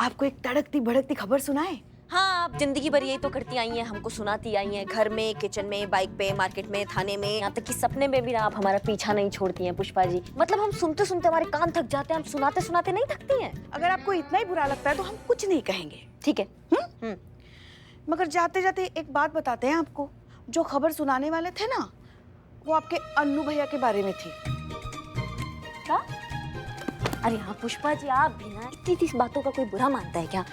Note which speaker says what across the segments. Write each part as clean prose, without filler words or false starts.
Speaker 1: आपको एक तड़कती भड़कती खबर सुनाए?
Speaker 2: हाँ, आप जिंदगी भर यही तो करती आई हैं, हमको सुनाती आई हैं, घर में, किचन में, बाइक पे, मार्केट में, थाने में, यहाँ तक कि सपने में भी ना आप हमारा पीछा नहीं छोड़ती हैं पुष्पा जी। मतलब हम सुनते सुनते हमारे कान थक जाते हैं, हम सुनाते सुनाते नहीं थकती हैं।
Speaker 1: अगर आपको इतना ही बुरा लगता है तो हम कुछ नहीं कहेंगे।
Speaker 2: ठीक है।
Speaker 1: मगर जाते जाते एक बात बताते हैं आपको, जो खबर सुनाने वाले थे ना, वो आपके अन्नू भैया के बारे में थी।
Speaker 2: क्या? अरे हाँ पुष्पा जी, आप भी ना इतनी इस बातों का कोई बुरा मानता है क्या?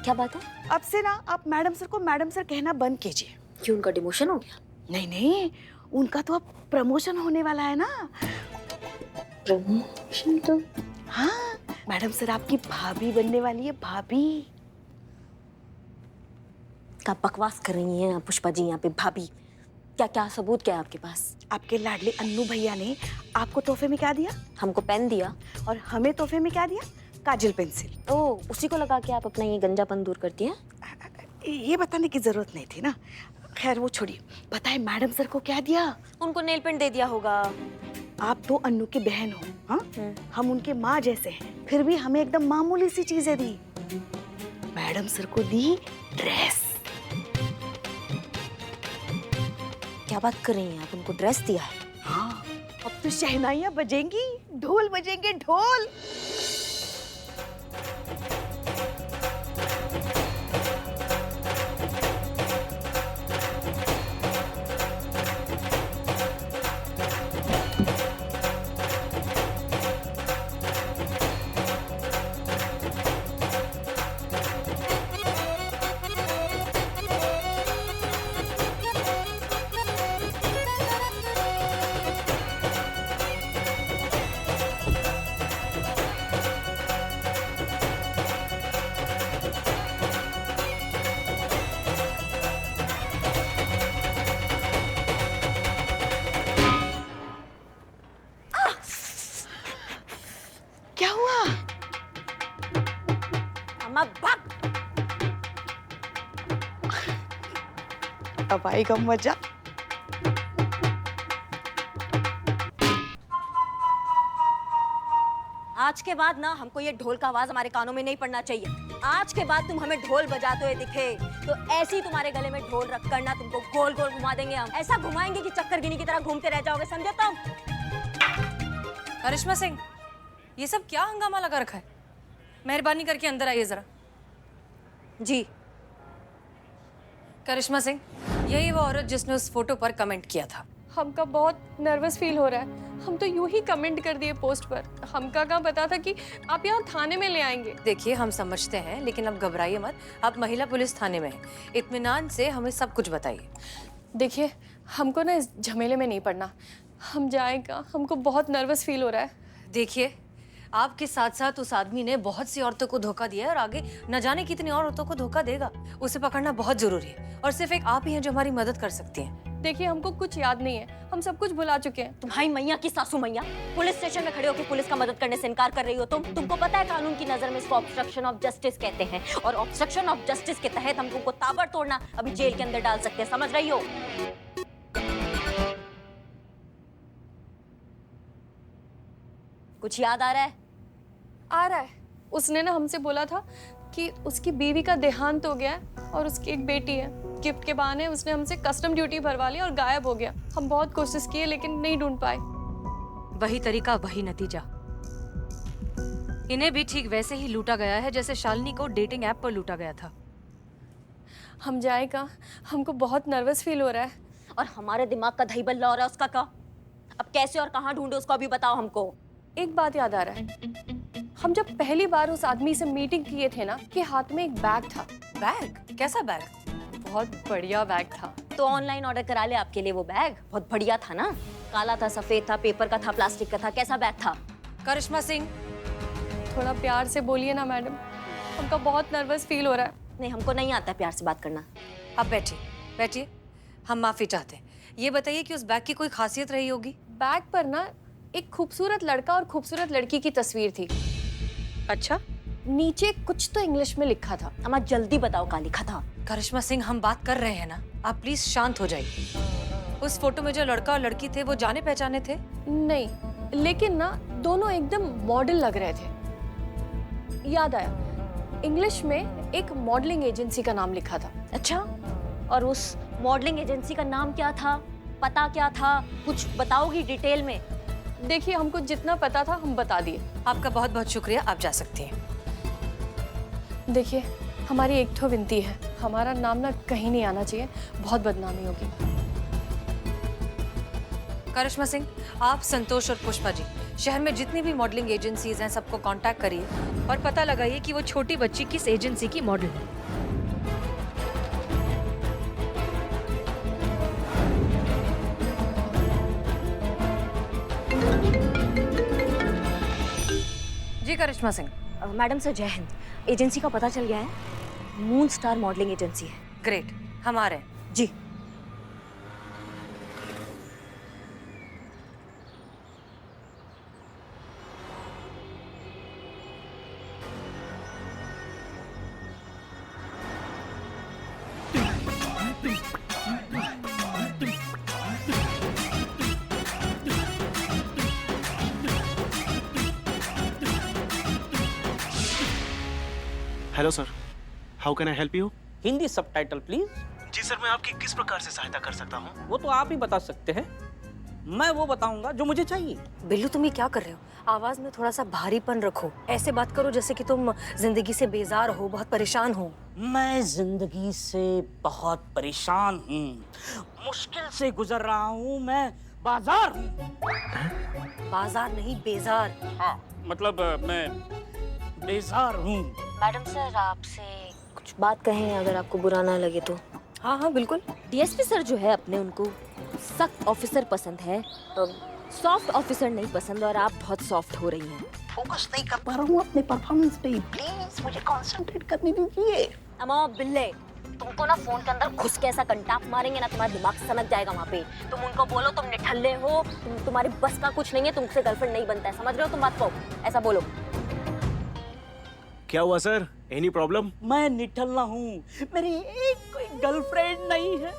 Speaker 2: क्या बात है?
Speaker 1: अब से ना आप मैडम सर को मैडम सर कहना बंद कीजिए।
Speaker 2: क्यों, उनका डिमोशन हो गया?
Speaker 1: नहीं नहीं, उनका तो अब प्रमोशन होने वाला है ना।
Speaker 2: प्रमोशन? तो
Speaker 1: हाँ, मैडम सर आपकी भाभी बनने वाली है, भाभी।
Speaker 2: क्या बकवास कर रही हैं पुष्पा जी यहाँ पे? भाभी? क्या क्या सबूत क्या है आपके पास?
Speaker 1: आपके लाडले अन्नू भैया ने आपको तोहफे में क्या दिया?
Speaker 2: हमको पेन दिया।
Speaker 1: और हमें तोहफे में क्या दिया? काजल पेंसिल।
Speaker 2: ओह, उसी को लगा के आप अपना ये गंजापन दूर करती हैं?
Speaker 1: ये बताने की जरूरत नहीं थी ना। खैर वो छोड़िए, बताए मैडम सर को क्या दिया?
Speaker 2: उनको नेल पेंट दे दिया होगा।
Speaker 1: आप तो अन्नू की बहन हो, हाँ? हम उनके माँ जैसे हैं, फिर भी हमें एकदम मामूली सी चीजें दी। मैडम सर को दी ड्रेस।
Speaker 2: क्या बात कर रही हैं आप? उनको ड्रेस दिया है?
Speaker 1: हाँ, अब तो शहनाइयाँ बजेंगी, ढोल बजेंगे, ढोल। क्या हुआ?
Speaker 2: अम्मा भाग!
Speaker 1: अब आएगा मजा।
Speaker 2: आज के बाद ना हमको ये ढोल का आवाज हमारे कानों में नहीं पड़ना चाहिए। आज के बाद तुम हमें ढोल बजाते हुए दिखे तो ऐसे ही तुम्हारे गले में ढोल रख कर ना तुमको गोल गोल घुमा देंगे हम। ऐसा घुमाएंगे कि चक्कर गिनी की तरह घूमते रह जाओगे, समझे तुम?
Speaker 3: करिश्मा सिंह, ये सब क्या हंगामा लगा रखा है? मेहरबानी करके अंदर आइए जरा।
Speaker 2: जी।
Speaker 3: करिश्मा सिंह, यही वो औरत जिसने उस फोटो पर कमेंट किया था।
Speaker 4: हमका बहुत नर्वस फील हो रहा है। हम तो यूं ही कमेंट कर दिए पोस्ट पर। हमका कहाँ पता था कि आप यहाँ थाने में ले आएंगे।
Speaker 3: देखिए, हम समझते हैं, लेकिन अब घबराइए मत। आप महिला पुलिस थाने में हैं। इत्मीनान से हमें सब कुछ बताइए।
Speaker 4: देखिए, हमको ना इस झमेले में नहीं पड़ना। हम जाएगा, हमको बहुत नर्वस फील हो रहा है।
Speaker 3: देखिए, आपके साथ साथ उस आदमी ने बहुत सी औरतों को धोखा दिया है और आगे न जाने कितनी और औरतों को धोखा देगा। उसे पकड़ना बहुत जरूरी है और सिर्फ एक आप ही हैं जो हमारी मदद कर सकती हैं।
Speaker 4: देखिए, हमको कुछ याद नहीं है, हम सब कुछ भुला चुके हैं।
Speaker 2: तुम्हारी मैया की सासू मैया पुलिस स्टेशन में खड़े होकर पुलिस का मदद करने से इनकार कर रही हो तुमको पता है कानून की नजर में इसको ऑब्स्ट्रक्शन ऑफ जस्टिस कहते हैं और ऑब्स्ट्रक्शन ऑफ जस्टिस के तहत हम तुमको ताबड़तोड़ ना अभी जेल के अंदर डाल सकते हैं, समझ रही हो? कुछ याद आ रहा है?
Speaker 4: आ रहा है। उसने ना हमसे बोला था कि उसकी बीवी का देहांत हो गया है और उसकी एक बेटी है। गिफ्ट के बहाने उसने हमसे कस्टम ड्यूटी भरवा ली और गायब हो गया। हम बहुत कोशिश किए लेकिन नहीं ढूंढ पाए।
Speaker 3: वही तरीका, वही नतीजा। इन्हें भी ठीक वैसे ही लूटा गया है जैसे शालिनी को डेटिंग ऐप पर लूटा गया था।
Speaker 4: हम जाएगा, हमको बहुत नर्वस फील हो रहा है।
Speaker 2: और हमारे दिमाग का दही बल्ला हो रहा है उसका क्या? अब कैसे और कहाँ ढूंढे उसको अभी बताओ हमको।
Speaker 4: एक बात याद आ रहा है, हम जब पहली बार उस आदमी से मीटिंग किए थे ना, कि हाथ में एक बैग था।
Speaker 3: बैग? कैसा बैग?
Speaker 4: बहुत बढ़िया बैग था।
Speaker 2: तो ऑनलाइन ऑर्डर करा ले आपके लिए वो बैग। बहुत बढ़िया था ना, काला था, सफेद था, पेपर का था, प्लास्टिक का था, कैसा बैग था?
Speaker 3: करिश्मा सिंह,
Speaker 4: थोड़ा प्यार से बोलिए ना मैडम, हमका बहुत नर्वस फील हो रहा है।
Speaker 2: नहीं, हमको नहीं आता प्यार से बात करना।
Speaker 3: आप बैठिए, बैठिए। हम माफी चाहते हैं। ये बताइए कि उस बैग की कोई खासियत रही होगी?
Speaker 4: बैग पर ना एक खूबसूरत लड़का और खूबसूरत लड़की की तस्वीर थी।
Speaker 3: अच्छा?
Speaker 4: नीचे कुछ तो इंग्लिश में लिखा था।
Speaker 2: अम्मा जल्दी बताओ क्या लिखा था।
Speaker 3: करिश्मा सिंह, हम बात कर रहे हैं ना, आप प्लीज शांत हो जाइए। उस फोटो में जो लड़का और लड़की थे वो जाने पहचाने थे?
Speaker 4: नहीं, लेकिन ना दोनों एकदम मॉडल लग रहे थे। याद आया, इंग्लिश में एक मॉडलिंग एजेंसी का नाम लिखा था।
Speaker 2: अच्छा, और उस मॉडलिंग एजेंसी का नाम क्या था, पता क्या था, कुछ बताओगी डिटेल में?
Speaker 4: देखिए, हमको जितना पता था हम बता दिए।
Speaker 3: आपका बहुत बहुत शुक्रिया, आप जा सकती हैं।
Speaker 4: देखिए, हमारी एक तो विनती है, हमारा नाम ना कहीं नहीं आना चाहिए, बहुत बदनामी होगी।
Speaker 3: करिश्मा सिंह, आप, संतोष और पुष्पा जी शहर में जितनी भी मॉडलिंग एजेंसीज हैं सबको कांटेक्ट करिए और पता लगाइए कि वो छोटी बच्ची किस एजेंसी की मॉडल है। जी करिश्मा सिंह।
Speaker 2: मैडम सर जय हिंद। एजेंसी का पता चल गया है, मून स्टार मॉडलिंग एजेंसी है।
Speaker 3: ग्रेट, हम आ रहे हैं।
Speaker 2: जी।
Speaker 5: Hello sir, how can I help you?
Speaker 6: Hindi subtitle please.
Speaker 5: जी सर, मैं आपकी किस प्रकार से सहायता कर सकता हूँ?
Speaker 6: वो तो आप ही बता सकते हैं, मैं वो बताऊंगा जो मुझे चाहिए।
Speaker 3: बिल्लू, तुम ये क्या कर रहे हो? आवाज में थोड़ा सा भारीपन रखो, ऐसे बात करो जैसे कि तुम जिंदगी से बेजार हो, बहुत परेशान हो।
Speaker 6: मैं जिंदगी से बहुत परेशान हूँ, मुश्किल से गुजर रहा हूँ, मैं बाजार हूँ।
Speaker 3: बाजार नहीं, बेजार।
Speaker 6: हाँ, मतलब मैं बेजार हूँ।
Speaker 2: मैडम सर आपसे कुछ बात कहें, अगर आपको बुरा ना लगे तो?
Speaker 3: हाँ हाँ बिल्कुल।
Speaker 2: डीएसपी सर जो है अपने, उनको सख्त ऑफिसर पसंद है, सॉफ्ट ऑफिसर नहीं पसंद, और आप बहुत सॉफ्ट हो रही हैं।
Speaker 6: फोकस नहीं कर पा रहा हूँ अपने परफॉर्मेंस पे, प्लीज मुझे कंसंट्रेट करने दीजिए।
Speaker 2: अमा बिल्ले, तुमको ना फोन के अंदर घुस के ऐसा कंटाप मारेंगे ना, तुम्हारा दिमाग सनक जाएगा वहाँ पे। तुम उनको बोलो तुम निठल्ले हो, तुम्हारी बस का कुछ नहीं है, तुमसे गर्लफ्रेंड नहीं बनता है, समझ रहे हो तुम बात को? ऐसा बोलो।
Speaker 5: क्या हुआ सर, एनी प्रॉब्लम?
Speaker 6: मैं निठल्ला हूँ, मेरी एक कोई गर्लफ्रेंड नहीं है।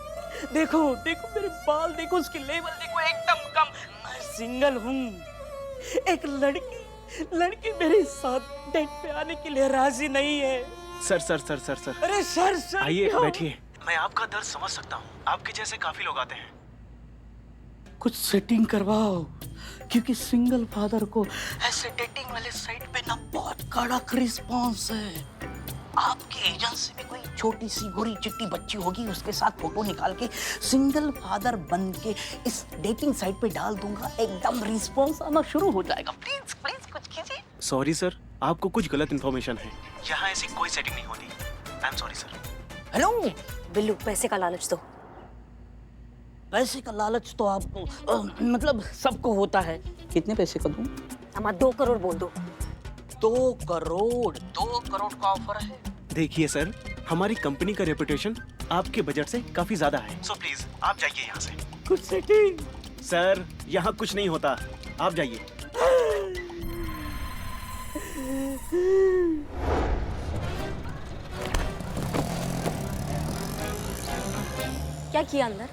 Speaker 6: देखो देखो मेरे बाल देखो, उसकी लेवल देखो, एकदम कम। मैं सिंगल हूँ। एक लड़की मेरे साथ डेट पे आने के लिए राजी नहीं है।
Speaker 5: Sir sir sir sir sir
Speaker 6: अरे सर
Speaker 5: आइए
Speaker 6: क्या?
Speaker 5: बैठिए। मैं आपका दर्द समझ सकता हूँ, आपके जैसे काफी लोग आते हैं।
Speaker 6: कुछ सेटिंग करवाओ, क्योंकि सिंगल फादर को ऐसे डेटिंग वाले साइट पे ना बहुत कड़क रिस्पॉन्स है। आपकी एजेंसी में कोई छोटी सी गोरी चिट्टी बच्ची होगी, उसके साथ फोटो निकाल के सिंगल फादर बन के इस डेटिंग साइट पे डाल दूंगा, एकदम रिस्पॉन्स आना शुरू हो जाएगा। प्लीज प्लीज कुछ कीजिए।
Speaker 5: सॉरी सर, आपको कुछ गलत इन्फॉर्मेशन है, यहाँ ऐसी कोई सेटिंग नहीं होती। I am sorry sir.
Speaker 6: Hello,
Speaker 3: Billu, पैसे का लालच दो।
Speaker 6: पैसे का लालच तो आपको मतलब सबको होता है। कितने पैसे का दूं?
Speaker 2: अमा 2 करोड़ बोल दो।
Speaker 6: 2 करोड़ का ऑफर है।
Speaker 5: देखिए सर, हमारी कंपनी का रेपुटेशन आपके बजट से काफी ज्यादा है, सो प्लीज आप जाइए यहाँ से।
Speaker 6: कुछ सेटिंग।
Speaker 5: सर यहाँ कुछ नहीं होता, आप जाइए।
Speaker 2: क्या किया अंदर?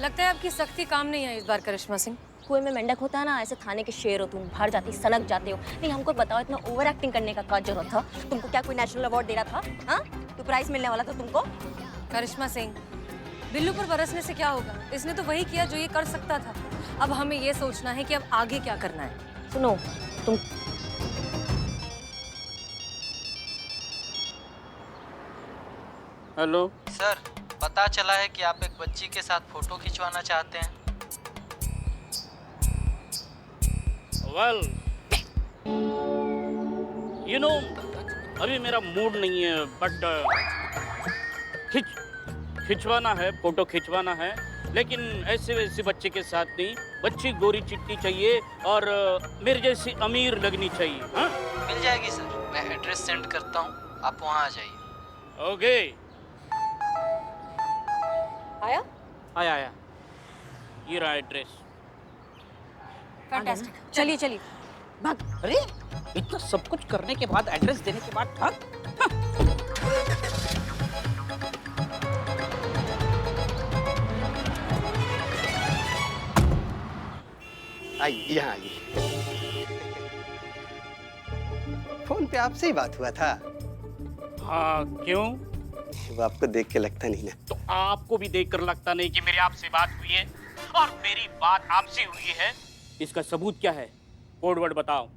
Speaker 3: लगता है आपकी सख्ती काम नहीं है इस बार करिश्मा सिंह।
Speaker 2: कुएं में मेंढक होता है ना, ऐसे थाने के शेर हो तुम, बाहर जाती सनक जाते हो। नहीं हमको बताओ, इतना ओवर एक्टिंग करने का क्या जरूरत था? तुमको क्या कोई नेशनल अवार्ड दे रहा था? हाँ, तो प्राइज मिलने वाला था तुमको।
Speaker 3: करिश्मा सिंह, बिल्लू पर बरसने से क्या होगा? इसने तो वही किया जो ये कर सकता था। अब हमें ये सोचना है कि अब आगे क्या करना है।
Speaker 2: सुनो तुम,
Speaker 6: हेलो
Speaker 7: सर, पता चला है कि आप एक बच्ची के साथ फोटो खिंचवाना चाहते हैं।
Speaker 6: वेल यू नो, अभी मेरा मूड नहीं है, बट खिंचवाना है, फोटो खिंचवाना है, लेकिन ऐसे वैसे बच्चे के साथ नहीं। बच्ची गोरी चिट्टी चाहिए और मेरे जैसी अमीर लगनी चाहिए। हाँ,
Speaker 7: मिल जाएगी सर, मैं एड्रेस सेंड करता हूँ, आप वहाँ आ जाइए।
Speaker 6: ओके।
Speaker 2: आया?
Speaker 6: आया ये रहा एड्रेस।
Speaker 3: फैंटास्टिक।
Speaker 2: चलिए चलिए भाग।
Speaker 6: अरे इतना सब कुछ करने के बाद, एड्रेस देने के बाद ठग।
Speaker 8: आइए यहाँ आइए। फोन पे आपसे ही बात हुआ था।
Speaker 6: हाँ क्यों?
Speaker 8: वो आपको देख के लगता नहीं ना।
Speaker 6: तो आपको भी देखकर लगता नहीं कि मेरी आपसे बात हुई है और मेरी बात आपसे हुई है। इसका सबूत क्या है? कोडवर्ड बताओ।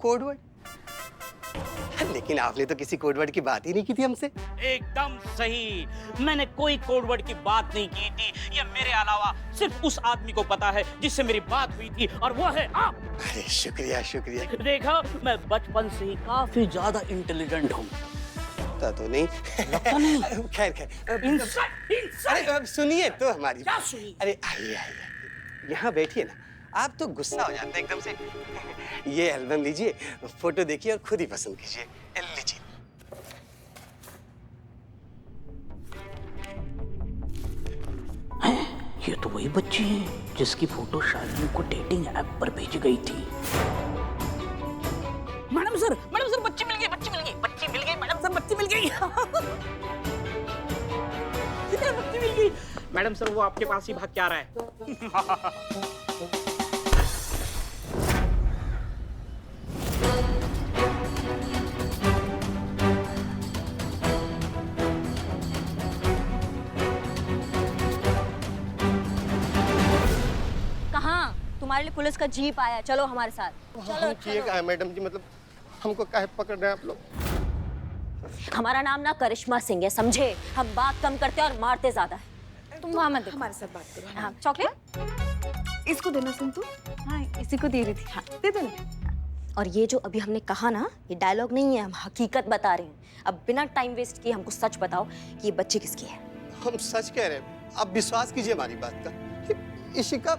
Speaker 8: कोडवर्ड? लेकिन आपने तो किसी कोडवर्ड की बात ही नहीं की थी हमसे।
Speaker 6: एकदम सही, मैंने कोई कोडवर्ड की बात नहीं की थी। ये मेरे अलावा सिर्फ उस आदमी को पता है जिससे मेरी बात हुई थी, और वो है आप।
Speaker 8: अरे शुक्रिया शुक्रिया।
Speaker 6: देखा, मैं बचपन से ही काफी ज्यादा इंटेलिजेंट हूँ।
Speaker 8: लगता तो नहीं। खैर खैर। अरे अब सुनिए तो हमारी।
Speaker 6: क्या सुनिए?
Speaker 8: अरे आइए आइए, यहाँ बैठिए ना। आप तो गुस्सा हो जाते हैं एकदम से। ये एल्बम लीजिए, फोटो देखिए और खुद ही पसंद कीजिए। लीजिए।
Speaker 6: ये तो वही बच्ची है जिसकी फोटो शालिनी को डेटिंग ऐप पर भेजी गई थी। मैडम सर, बच्ची मिल गई, बच्ची मिल गई, मैडम सर, बच्ची मिल गई। बच्ची मिल गई। मैडम सर, वो आपके पास ही भाग के आ रहा है।
Speaker 2: कहाँ? तुम्हारे लिए पुलिस का जीप आया, चलो हमारे साथ।
Speaker 8: हम किए क्या है मैडम जी, मतलब हमको काहे पकड़ रहे हैं आप लोग?
Speaker 2: हमारा नाम ना करिश्मा सिंह है, समझे? हम बात कम करते हैं और मारते ज्यादा है।
Speaker 4: तुम वहाँ मत देखो।
Speaker 1: हमारे साथ बात करो।
Speaker 2: हाँ, चॉकलेट
Speaker 1: इसको देना सुन तू।
Speaker 4: हाँ, इसी को दे रही थी।
Speaker 1: हाँ दे देना।
Speaker 2: और ये जो अभी हमने कहा ना, ये डायलॉग नहीं है, हम हकीकत बता रहे हैं। अब बिना टाइम वेस्ट किए हमको सच बताओ कि ये बच्ची किसकी है।
Speaker 8: हम सच कह रहे हैं, आप विश्वास कीजिए हमारी बात का। इशिका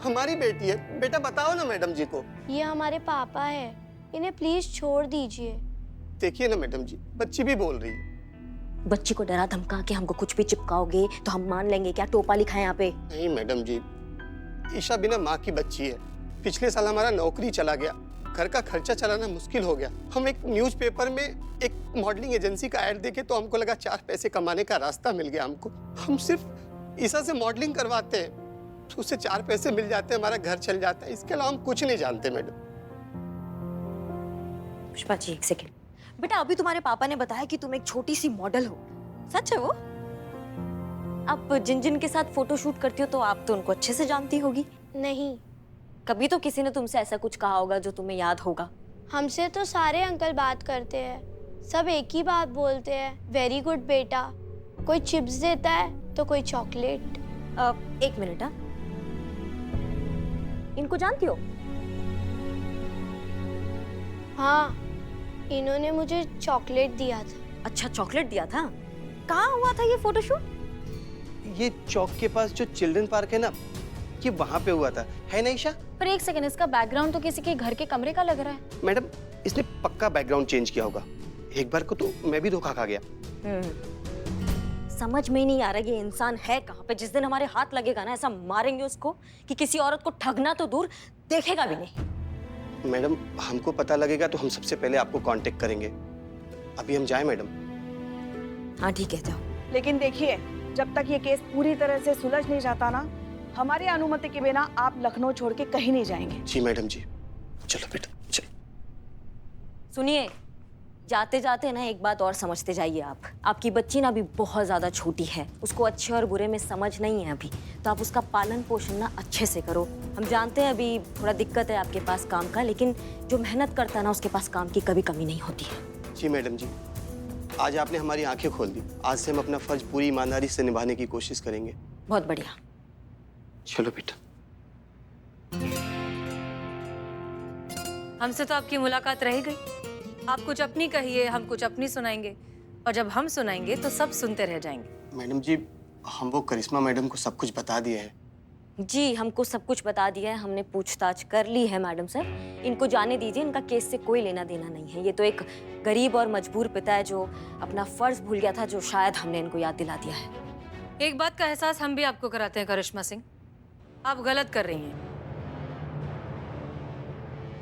Speaker 8: हमारी बेटी है। बेटा बताओ ना मैडम जी को।
Speaker 9: ये हमारे पापा है, इन्हें प्लीज छोड़ दीजिए।
Speaker 8: देखिए ना मैडम जी, बच्ची भी बोल रही है।
Speaker 2: बच्ची को डरा धमका के हमको कुछ भी चिपकाओगे तो हम मान लेंगे क्या? टोपा लिखा है यहाँ पे।
Speaker 8: नहीं मैडम जी, ईशा बिना माँ की बच्ची है। पिछले साल हमारा नौकरी चला गया, घर का खर्चा चलाना मुश्किल हो गया। हम एक न्यूज़पेपर में एक मॉडलिंग एजेंसी का ऐड देखे तो हमको लगा 4 पैसे कमाने का रास्ता मिल गया हमको। हम सिर्फ ईशा से मॉडलिंग करवाते हैं तो उससे 4 पैसे मिल जाते हैं, हमारा घर चल जाता है। इसके अलावा हम कुछ नहीं जानते मैडम।
Speaker 2: पुष्पा जी, एक सेकेंड। बेटा, अभी तुम्हारे पापा ने बताया कि तुम एक छोटी सी मॉडल हो, सच है वो? आप जिन जिन के साथ फोटो शूट करती हो तो आप तो उनको अच्छे से जानती होगी।
Speaker 9: नहीं,
Speaker 2: कभी तो किसी ने तुमसे ऐसा कुछ कहा होगा जो तुम्हें याद होगा।
Speaker 9: हमसे तो सारे अंकल बात करते हैं, सब एक ही बात बोलते हैं, वेरी गुड बेटा। कोई चिप्स देता है तो कोई चॉकलेट।
Speaker 2: एक मिनट। हाँ, इनको जानती हो?
Speaker 9: हाँ, इन्होंने मुझे चॉकलेट दिया था।
Speaker 2: अच्छा, चॉकलेट दिया था। कहाँ हुआ था ये फोटोशूट?
Speaker 8: ये चौक के पास जो चिल्ड्रन पार्क है ना, ये वहाँ पे हुआ था, है ना ईशा?
Speaker 4: पर एक सेकंड, इसका बैकग्राउंड तो किसी के घर के कमरे का लग रहा है।
Speaker 8: मैडम, इसने पक्का बैकग्राउंड चेंज किया होगा। एक बार को तो मैं भी धोखा खा गया।
Speaker 2: समझ में ही नहीं आ रहा ये इंसान है कहाँ पे। जिस दिन हमारे हाथ लगेगा ना, ऐसा मारेंगे उसको कि किसी औरत को ठगना तो दूर, देखेगा भी नहीं।
Speaker 8: मैडम, हमको पता लगेगा तो हम सबसे पहले आपको कांटेक्ट करेंगे। अभी हम जाएं मैडम?
Speaker 2: हाँ ठीक है, जाओ।
Speaker 1: लेकिन देखिए, जब तक ये केस पूरी तरह से सुलझ नहीं जाता ना, हमारी अनुमति के बिना आप लखनऊ छोड़ के कहीं नहीं जाएंगे।
Speaker 8: जी मैडम जी। चलो बेटा, चलो।
Speaker 2: सुनिए, जाते जाते ना एक बात और समझते जाइए आप। आपकी बच्ची ना अभी बहुत ज़्यादा छोटी है, उसको अच्छे और बुरे में समझ नहीं है अभी, तो आप उसका पालन पोषण ना अच्छे से करो। हम जानते हैं अभी थोड़ा दिक्कत है आपके पास काम का, लेकिन जो मेहनत करता है ना, उसके पास काम की कभी कमी नहीं होती है।
Speaker 8: जी मैडम जी, आज आपने हमारी आंखें खोल दी। आज से हम अपना फर्ज पूरी ईमानदारी से निभाने की कोशिश करेंगे।
Speaker 2: बहुत बढ़िया।
Speaker 8: चलो बेटा।
Speaker 3: हमसे तो आपकी मुलाकात रह गई। आप कुछ अपनी कहिए, हम कुछ अपनी सुनाएंगे, और जब हम सुनाएंगे तो सब सुनते रह जाएंगे।
Speaker 8: मैडम जी, हम वो करिश्मा मैडम को सब कुछ बता दिए हैं।
Speaker 2: जी, हमको सब कुछ बता दिया है, हमने पूछताछ कर ली है मैडम सर। इनको जाने दीजिए, इनका केस से कोई लेना देना नहीं है। ये तो एक गरीब और मजबूर पिता है जो अपना फर्ज भूल गया था, जो शायद हमने इनको याद दिला दिया है।
Speaker 3: एक बात का एहसास हम भी आपको कराते हैं करिश्मा सिंह, आप गलत कर रही हैं।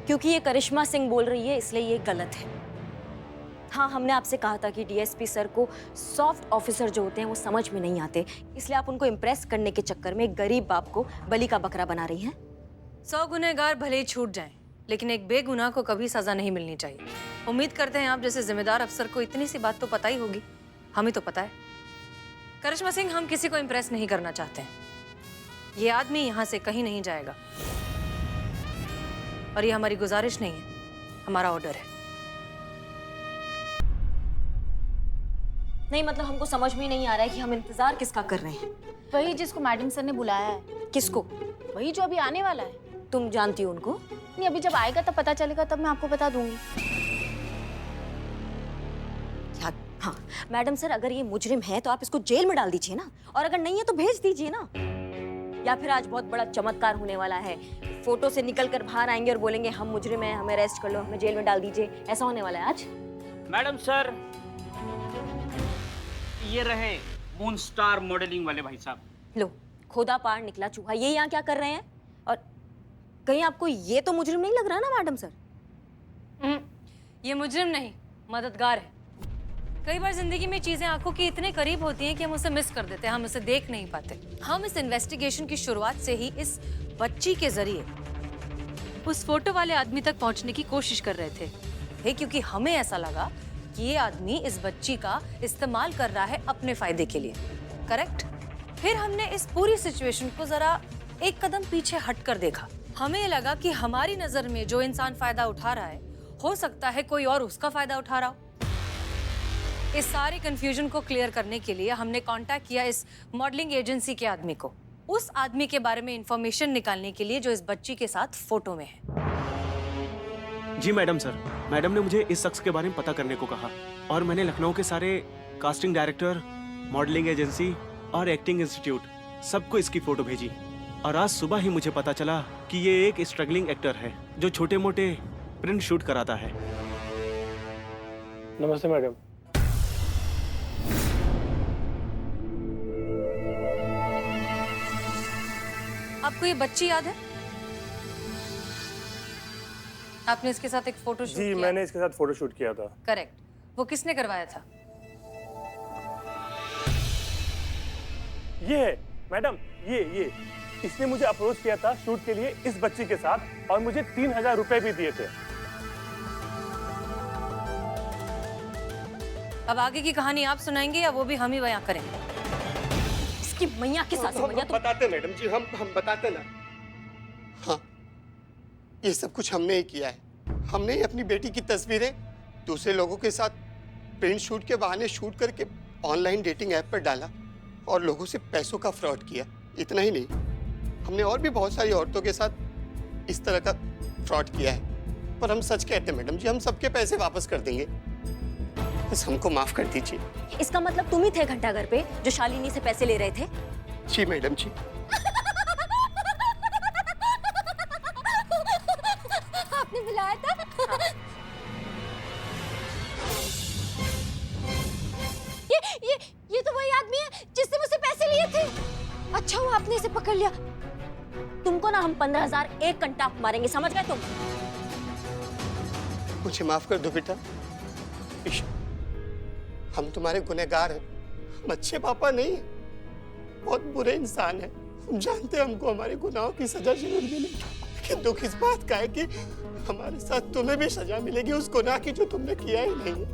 Speaker 2: क्योंकि ये करिश्मा सिंह बोल रही है इसलिए ये गलत है। हाँ, हमने आपसे कहा था कि डीएसपी सर को सॉफ्ट ऑफिसर जो होते हैं वो समझ में नहीं आते, इसलिए आप उनको इम्प्रेस करने के चक्कर में एक गरीब बाप को बलि का बकरा बना रही हैं।
Speaker 3: 100 गुनहगार भले ही छूट जाएं, लेकिन एक बेगुनाह को कभी सजा नहीं मिलनी चाहिए। उम्मीद करते हैं आप जैसे जिम्मेदार अफसर को इतनी सी बात तो पता ही होगी। हमें तो पता है। करिश्मा सिंह, हम किसी को इम्प्रेस नहीं करना चाहते हैं। ये आदमी यहाँ से कहीं नहीं जाएगा, और ये हमारी गुजारिश नहीं है, हमारा ऑर्डर है।
Speaker 2: नहीं मतलब हमको समझ में नहीं आ रहा है कि हम इंतजार किसका कर रहे हैं।
Speaker 10: वही जिसको मैडम सर ने बुलाया है,
Speaker 2: किसको?
Speaker 10: वही जो अभी आने वाला है।
Speaker 2: तुम जानती हो उनको?
Speaker 10: नहीं, अभी जब आएगा तब पता चलेगा, तब मैं आपको बता दूंगी।
Speaker 2: क्या? हाँ मैडम सर, अगर ये मुजरिम है तो आप इसको जेल में डाल दीजिए ना, और अगर नहीं है तो भेज दीजिए ना। या फिर आज बहुत बड़ा चमत्कार होने वाला है, फोटो से निकल कर बाहर आएंगे और बोलेंगे हम मुजरिम हैं, हमें अरेस्ट कर लो, हमें जेल में डाल दीजिए। ऐसा होने वाला है आज।
Speaker 11: मैडम सर, ये रहे मून स्टार मॉडलिंग वाले भाई साहब।
Speaker 2: लो, खोदा पार निकला चूहा, ये यहाँ क्या कर रहे हैं? और कहीं आपको ये तो मुजरिम नहीं लग रहा ना मैडम सर?
Speaker 3: ये मुजरिम नहीं, मददगार है। कई बार जिंदगी में चीजें आंखों के इतने करीब होती हैं कि हम उसे मिस कर देते हैं, हम उसे देख नहीं पाते। हम इस इन्वेस्टिगेशन की शुरुआत से ही इस बच्ची के जरिए उस फोटो वाले आदमी तक पहुंचने की कोशिश कर रहे थे, क्योंकि हमें ऐसा लगा कि ये आदमी इस बच्ची का इस्तेमाल कर रहा है अपने फायदे के लिए। करेक्ट? फिर हमने इस पूरी सिचुएशन को जरा एक कदम पीछे हटकर देखा। हमें लगा कि हमारी नजर में जो इंसान फायदा उठा रहा है, हो सकता है कोई और उसका फायदा उठा रहा हो। इस सारे कंफ्यूजन को क्लियर करने के लिए हमने कांटेक्ट किया इस मॉडलिंग एजेंसी के आदमी को, उस आदमी के बारे में इंफॉर्मेशन निकालने के लिए जो इस बच्ची के साथ फोटो में है।
Speaker 5: जी मैडम सर, मैडम ने मुझे इस शख्स के बारे में पता करने को कहा, और मैंने लखनऊ के सारे कास्टिंग डायरेक्टर, मॉडलिंग एजेंसी और एक्टिंग इंस्टीट्यूट सबको इसकी फोटो भेजी। और आज सुबह ही मुझे पता चला कि ये एक स्ट्रगलिंग एक्टर है जो छोटे मोटे प्रिंट शूट कराता है।
Speaker 12: नमस्ते मैडम।
Speaker 3: आपको ये बच्ची याद है? आपने इसके साथ एक फोटो शूट
Speaker 12: जी,
Speaker 3: किया?
Speaker 12: मैंने इसके साथ फोटो शूट किया था।
Speaker 3: करेक्ट। वो किसने करवाया था?
Speaker 12: ये है मैडम, ये इसने मुझे अप्रोच किया था शूट के लिए इस बच्ची के साथ, और मुझे 3000 रुपए भी दिए थे।
Speaker 3: अब आगे की कहानी आप सुनाएंगे या वो भी हम ही बयां करेंगे?
Speaker 2: इसकी मैया के साथ
Speaker 8: हम बताते मैडम जी, हम बताते ना। हाँ, ये सब कुछ हमने ही किया है। हमने ही अपनी बेटी की तस्वीरें दूसरे लोगों के साथ प्रिंट शूट के बहाने शूट करके ऑनलाइन डेटिंग ऐप पर डाला और लोगों से पैसों का फ्रॉड किया। इतना ही नहीं, हमने और भी बहुत सारी औरतों के साथ इस तरह का फ्रॉड किया है। पर हम सच कहते हैं मैडम जी, हम सबके पैसे वापस कर देंगे, बस हमको माफ कर दीजिए।
Speaker 2: इसका मतलब तुम ही थे घंटाघर पे जो शालिनी से पैसे ले रहे थे?
Speaker 8: जी मैडम जी।
Speaker 2: आपने बुलाया था? हाँ। ये तो वही आदमी है जिससे मुझसे पैसे लिए थे। अच्छा हुआ आपने इसे पकड़ लिया। तुमको ना हम 15,000 एक घंटा मारेंगे, समझ गए तुम?
Speaker 8: मुझे माफ कर दो बेटा। हम तुम्हारे गुनहगार हैं, हम अच्छे पापा नहीं हैं, बहुत बुरे इंसान हैं। हम जानते हैं हमको हमारे गुनाहों की सजा जरूर मिलेगी, लेकिन दुख इस बात का है कि हमारे साथ तुम्हें भी सजा मिलेगी उस गुनाह की जो तुमने किया ही नहीं है।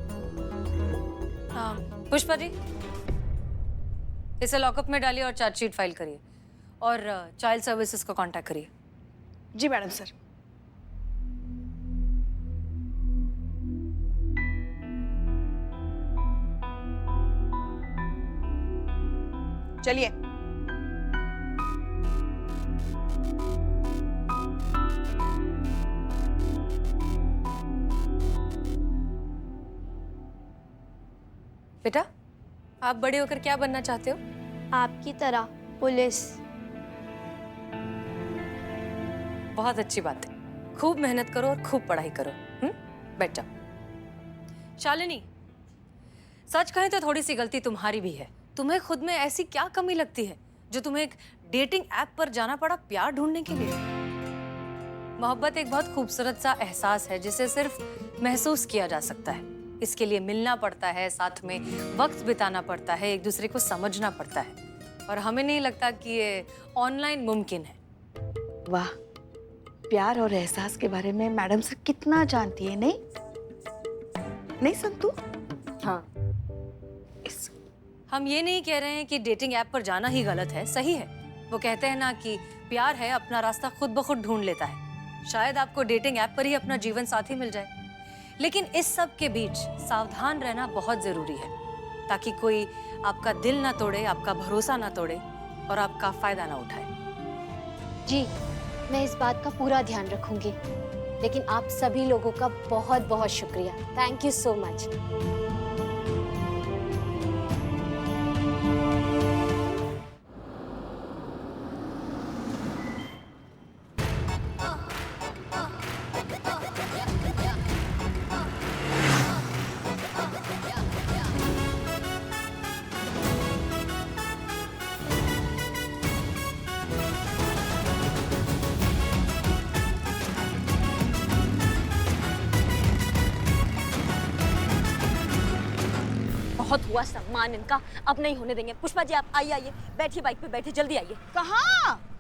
Speaker 3: पुष्पा जी, इसे लॉकअप में डालिए और चार्जशीट फाइल करिए, और चाइल्ड सर्विसेज को कांटेक्ट करिए।
Speaker 1: जी मैडम सर। चलिए।
Speaker 3: बेटा, आप बड़े होकर क्या बनना चाहते हो?
Speaker 9: आपकी तरह पुलिस।
Speaker 3: बहुत अच्छी बात है। खूब मेहनत करो और खूब पढ़ाई करो। बैठ जाओ। शालिनी, सच कहें तो थोड़ी सी गलती तुम्हारी भी है। तुम्हें खुद में ऐसी क्या कमी लगती है जो तुम्हें एक डेटिंग ऐप पर जाना पड़ा प्यार ढूंढने के लिए? मोहब्बत एक बहुत खूबसूरत सा एहसास है जिसे सिर्फ महसूस किया जा सकता है। इसके लिए मिलना पड़ता है, साथ में वक्त बिताना पड़ता है, एक दूसरे को समझना पड़ता है, और हमें नहीं लगता कि ये ऑनलाइन मुमकिन है।
Speaker 1: वाह, प्यार और एहसास के बारे में मैडम सर कितना जानती है, नहीं नहीं संतू?
Speaker 2: हाँ,
Speaker 3: हम ये नहीं कह रहे हैं कि डेटिंग ऐप पर जाना ही गलत है, सही है। वो कहते हैं ना कि प्यार है अपना रास्ता खुद ब खुद ढूंढ लेता है। शायद आपको डेटिंग ऐप पर ही अपना जीवन साथी मिल जाए, लेकिन इस सब के बीच सावधान रहना बहुत जरूरी है, ताकि कोई आपका दिल ना तोड़े, आपका भरोसा ना तोड़े और आपका फायदा ना उठाए।
Speaker 10: जी, मैं इस बात का पूरा ध्यान रखूंगी। लेकिन आप सभी लोगों का बहुत बहुत शुक्रिया। Thank you so much.
Speaker 2: बहुत हुआ सम्मान इनका, अब नहीं होने देंगे। पुष्पा जी आप आइए, आइए, बैठिए, बाइक पे बैठिए, जल्दी आइए।
Speaker 1: कहाँ?